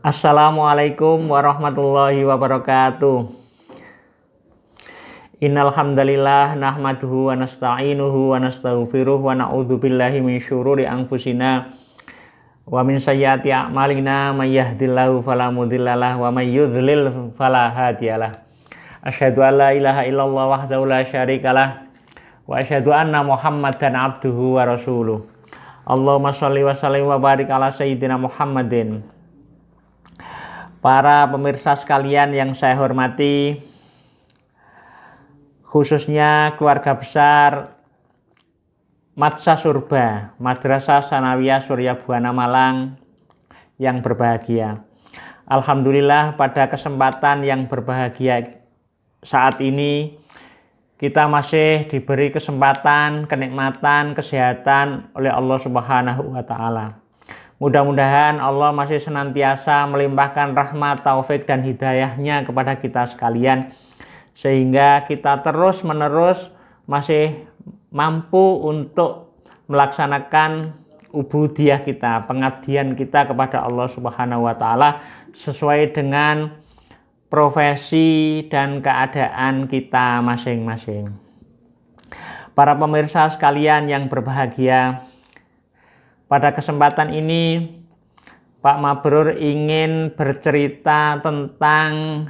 Assalamualaikum warahmatullahi wabarakatuh. Innal hamdalillah nahmaduhu wa nasta'inuhu wa nastaghfiruh wa na'udzu billahi min syururi anfusina wa min sayyiati a'malina may yahdihillahu fala mudhillalah wa may yudhlil fala hadiyalah. Asyhadu an la ilaha illallah wahdahu la syarikalah wa asyhadu anna Muhammadan abduhu wa rasuluh. Allahumma shalli wa sallim wa barik ala sayyidina Muhammadin. Para pemirsa sekalian yang saya hormati, khususnya keluarga besar Madsa Surba, Madrasah Tsanawiyah Surya Buana Malang yang berbahagia. Alhamdulillah pada kesempatan yang berbahagia saat ini kita masih diberi kesempatan, kenikmatan, kesehatan oleh Allah Subhanahu wa Ta'ala. Mudah-mudahan Allah masih senantiasa melimpahkan rahmat, taufik, dan hidayahnya kepada kita sekalian, sehingga kita terus-menerus masih mampu untuk melaksanakan ubudiyah kita, pengabdian kita kepada Allah Subhanahu wa Ta'ala sesuai dengan profesi dan keadaan kita masing-masing. Para pemirsa sekalian yang berbahagia, pada kesempatan ini Pak Mabrur ingin bercerita tentang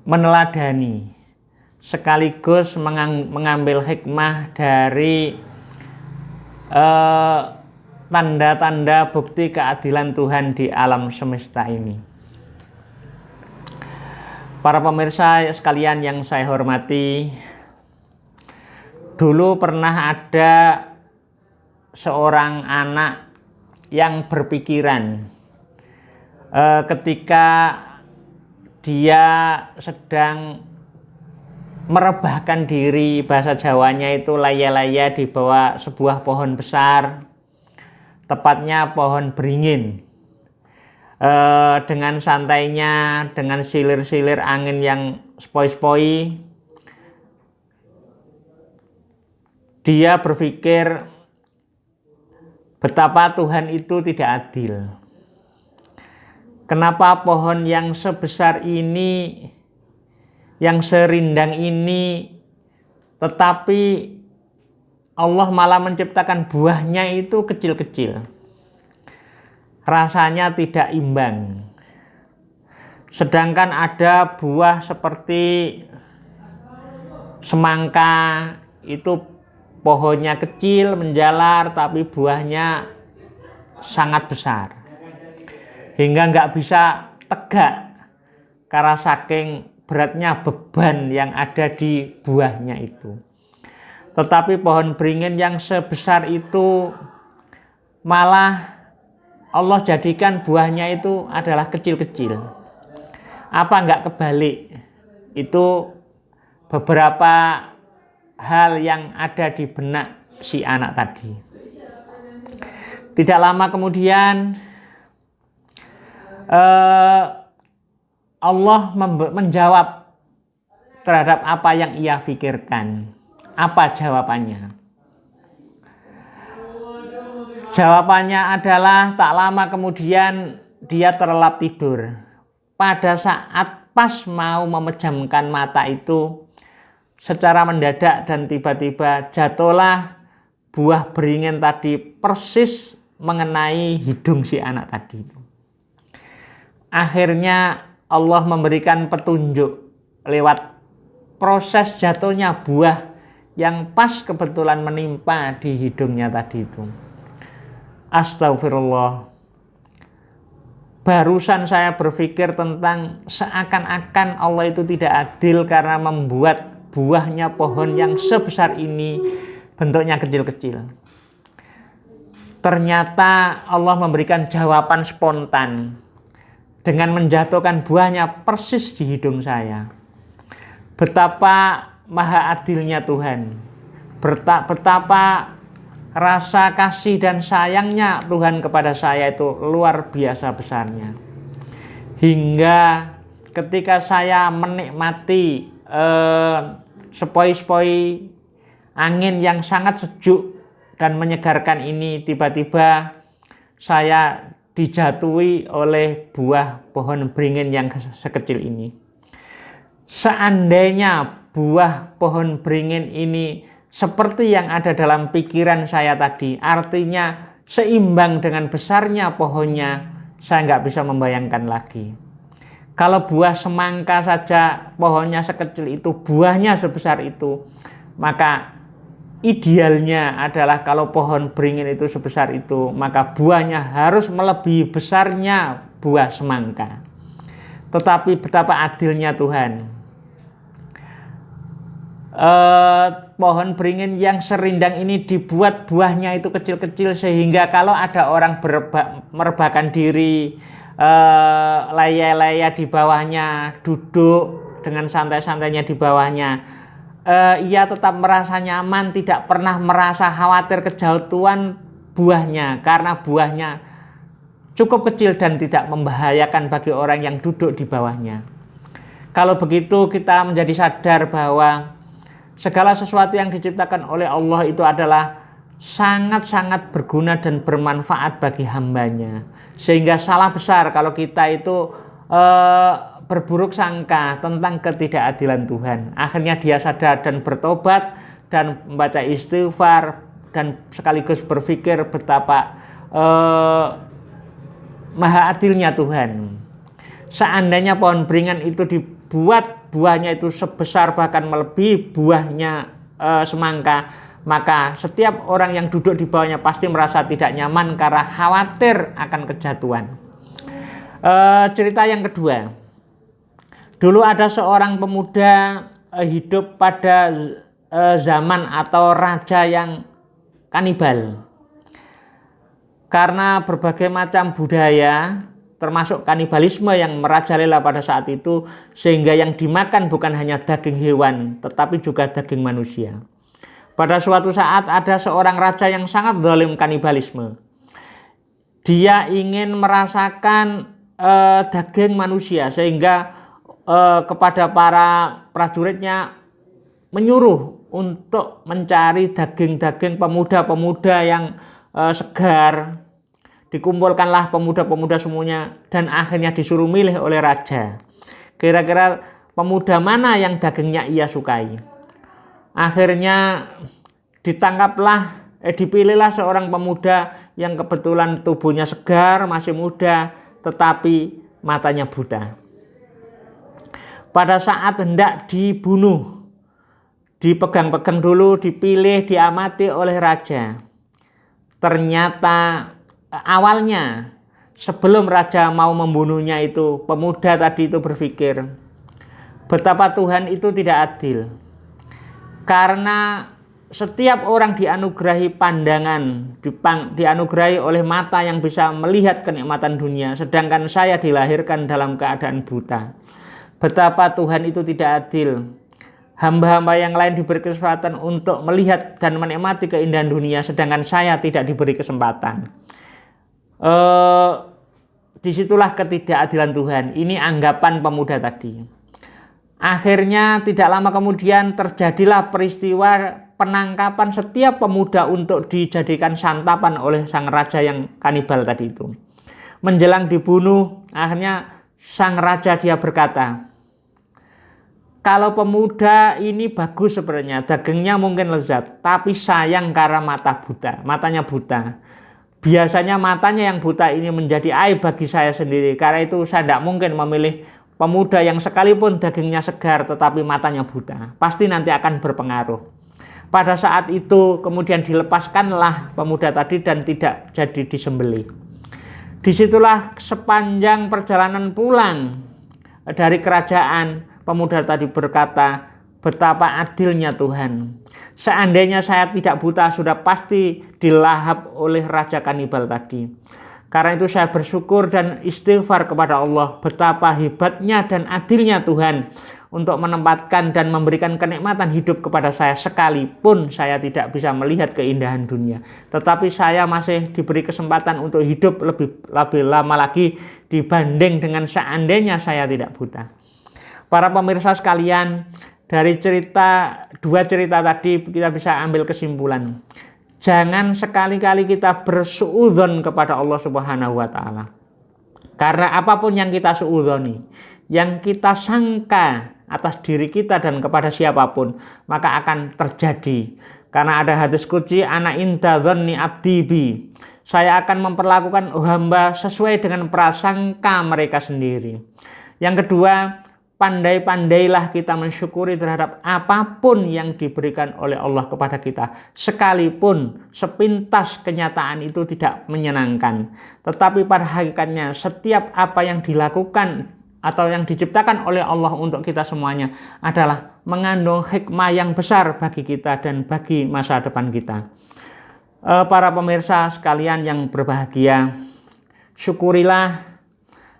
meneladani sekaligus mengambil hikmah dari tanda-tanda bukti keadilan Tuhan di alam semesta ini. Para pemirsa sekalian yang saya hormati, dulu pernah ada seorang anak yang berpikiran ketika dia sedang merebahkan diri, bahasa Jawanya itu laya-laya di bawah sebuah pohon besar, tepatnya pohon beringin. Dengan santainya, dengan silir-silir angin yang sepoi-sepoi, dia berpikir betapa Tuhan itu tidak adil. Kenapa pohon yang sebesar ini, yang serindang ini, tetapi Allah malah menciptakan buahnya itu kecil-kecil. Rasanya tidak imbang. Sedangkan ada buah seperti semangka, itu pohonnya kecil, menjalar, tapi buahnya sangat besar. Hingga nggak bisa tegak karena saking beratnya beban yang ada di buahnya itu. Tetapi pohon beringin yang sebesar itu malah Allah jadikan buahnya itu adalah kecil-kecil. Apa nggak kebalik? Itu beberapa hal yang ada di benak si anak tadi. Tidak lama kemudian Allah menjawab terhadap apa yang ia pikirkan. Apa jawabannya? Jawabannya adalah tak lama kemudian dia terlelap tidur. Pada saat pas mau memejamkan mata itu, secara mendadak dan tiba-tiba jatuhlah buah beringin tadi persis mengenai hidung si anak tadi itu. Akhirnya Allah memberikan petunjuk lewat proses jatuhnya buah yang pas kebetulan menimpa di hidungnya tadi itu. Astagfirullah. Barusan saya berpikir tentang seakan-akan Allah itu tidak adil karena membuat buahnya pohon yang sebesar ini bentuknya kecil-kecil. Ternyata Allah memberikan jawaban spontan dengan menjatuhkan buahnya persis di hidung saya. Betapa maha adilnya Tuhan. Betapa rasa kasih dan sayangnya Tuhan kepada saya itu luar biasa besarnya. Hingga ketika saya menikmati sepoi-sepoi angin yang sangat sejuk dan menyegarkan ini, tiba-tiba saya dijatuhi oleh buah pohon beringin yang sekecil ini. Seandainya buah pohon beringin ini seperti yang ada dalam pikiran saya tadi, artinya seimbang dengan besarnya pohonnya, saya nggak bisa membayangkan lagi. Kalau buah semangka saja pohonnya sekecil itu, buahnya sebesar itu, maka idealnya adalah kalau pohon beringin itu sebesar itu, maka buahnya harus melebihi besarnya buah semangka. Tetapi betapa adilnya Tuhan. Pohon beringin yang serindang ini dibuat buahnya itu kecil-kecil, sehingga kalau ada orang merebahkan diri, laya-laya di bawahnya, duduk dengan santai-santainya di bawahnya, ia tetap merasa nyaman, tidak pernah merasa khawatir kejatuhan buahnya, karena buahnya cukup kecil dan tidak membahayakan bagi orang yang duduk di bawahnya. Kalau begitu kita menjadi sadar bahwa segala sesuatu yang diciptakan oleh Allah itu adalah sangat-sangat berguna dan bermanfaat bagi hambanya. Sehingga salah besar kalau kita itu berburuk sangka tentang ketidakadilan Tuhan. Akhirnya dia sadar dan bertobat dan membaca istighfar dan sekaligus berpikir betapa maha adilnya Tuhan. Seandainya pohon beringin itu dibuat buahnya itu sebesar bahkan melebihi buahnya semangka, maka setiap orang yang duduk di bawahnya pasti merasa tidak nyaman karena khawatir akan kejatuhan. Cerita yang kedua, dulu ada seorang pemuda hidup pada zaman atau raja yang kanibal. Karena berbagai macam budaya termasuk kanibalisme yang merajalela pada saat itu, sehingga yang dimakan bukan hanya daging hewan tetapi juga daging manusia. Pada suatu saat ada seorang raja yang sangat zalim kanibalisme. Dia ingin merasakan daging manusia, sehingga kepada para prajuritnya menyuruh untuk mencari daging-daging pemuda-pemuda yang segar. Dikumpulkanlah pemuda-pemuda semuanya dan akhirnya disuruh milih oleh raja. Kira-kira pemuda mana yang dagingnya ia sukai. Akhirnya dipilihlah seorang pemuda yang kebetulan tubuhnya segar, masih muda, tetapi matanya buta. Pada saat hendak dibunuh, dipegang-pegang dulu, dipilih, diamati oleh raja. Ternyata awalnya sebelum raja mau membunuhnya itu, pemuda tadi itu berpikir betapa Tuhan itu tidak adil. Karena setiap orang dianugerahi pandangan, dianugerahi oleh mata yang bisa melihat kenikmatan dunia, sedangkan saya dilahirkan dalam keadaan buta. Betapa Tuhan itu tidak adil. Hamba-hamba yang lain diberi kesempatan untuk melihat dan menikmati keindahan dunia, sedangkan saya tidak diberi kesempatan. Disitulah ketidakadilan Tuhan. Ini anggapan pemuda tadi. Akhirnya tidak lama kemudian terjadilah peristiwa penangkapan setiap pemuda untuk dijadikan santapan oleh sang raja yang kanibal tadi itu. Menjelang dibunuh, akhirnya sang raja dia berkata, kalau pemuda ini bagus sebenarnya, dagingnya mungkin lezat, tapi sayang karena matanya buta. Biasanya matanya yang buta ini menjadi aib bagi saya sendiri. Karena itu saya tidak mungkin memilih pemuda yang sekalipun dagingnya segar tetapi matanya buta. Pasti nanti akan berpengaruh. Pada saat itu kemudian dilepaskanlah pemuda tadi dan tidak jadi disembelih. Disitulah sepanjang perjalanan pulang dari kerajaan, pemuda tadi berkata, betapa adilnya Tuhan. Seandainya saya tidak buta, sudah pasti dilahap oleh raja kanibal tadi. Karena itu saya bersyukur dan istighfar kepada Allah. Betapa hebatnya dan adilnya Tuhan untuk menempatkan dan memberikan kenikmatan hidup kepada saya, sekalipun saya tidak bisa melihat keindahan dunia. Tetapi saya masih diberi kesempatan untuk hidup lebih lama lagi dibanding dengan seandainya saya tidak buta. Para pemirsa sekalian, dari dua cerita tadi kita bisa ambil kesimpulan. Jangan sekali-kali kita bersuudzon kepada Allah Subhanahu wa taala. Karena apapun yang kita suudzoni, yang kita sangka atas diri kita dan kepada siapapun, maka akan terjadi. Karena ada hadis qudsi, ana inda dzanni abdi bi. Saya akan memperlakukan hamba sesuai dengan prasangka mereka sendiri. Yang kedua, pandai-pandailah kita mensyukuri terhadap apapun yang diberikan oleh Allah kepada kita. Sekalipun sepintas kenyataan itu tidak menyenangkan. Tetapi pada hakikatnya setiap apa yang dilakukan atau yang diciptakan oleh Allah untuk kita semuanya adalah mengandung hikmah yang besar bagi kita dan bagi masa depan kita. Para pemirsa sekalian yang berbahagia, syukurilah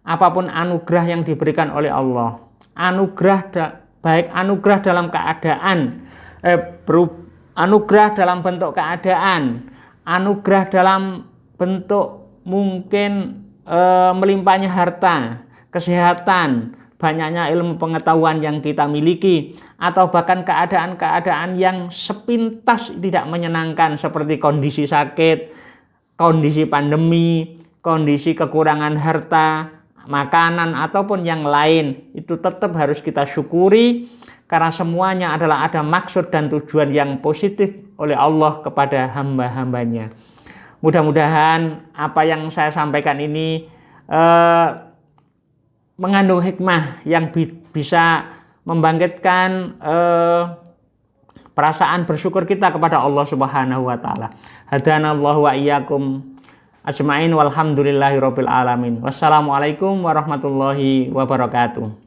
apapun anugerah yang diberikan oleh Allah. Baik anugerah dalam keadaan anugerah dalam bentuk keadaan, anugerah dalam bentuk mungkin melimpahnya harta, kesehatan, banyaknya ilmu pengetahuan yang kita miliki, atau bahkan keadaan-keadaan yang sepintas tidak menyenangkan seperti kondisi sakit, kondisi pandemi, kondisi kekurangan harta, makanan ataupun yang lain, itu tetap harus kita syukuri karena semuanya adalah ada maksud dan tujuan yang positif oleh Allah kepada hamba-hambanya. Mudah-mudahan apa yang saya sampaikan ini mengandung hikmah yang bisa membangkitkan perasaan bersyukur kita kepada Allah Subhanahu wa taala. Hadanallahu wa iyyakum ajmain walhamdulillahirabbil alamin. Wassalamualaikum warahmatullahi wabarakatuh.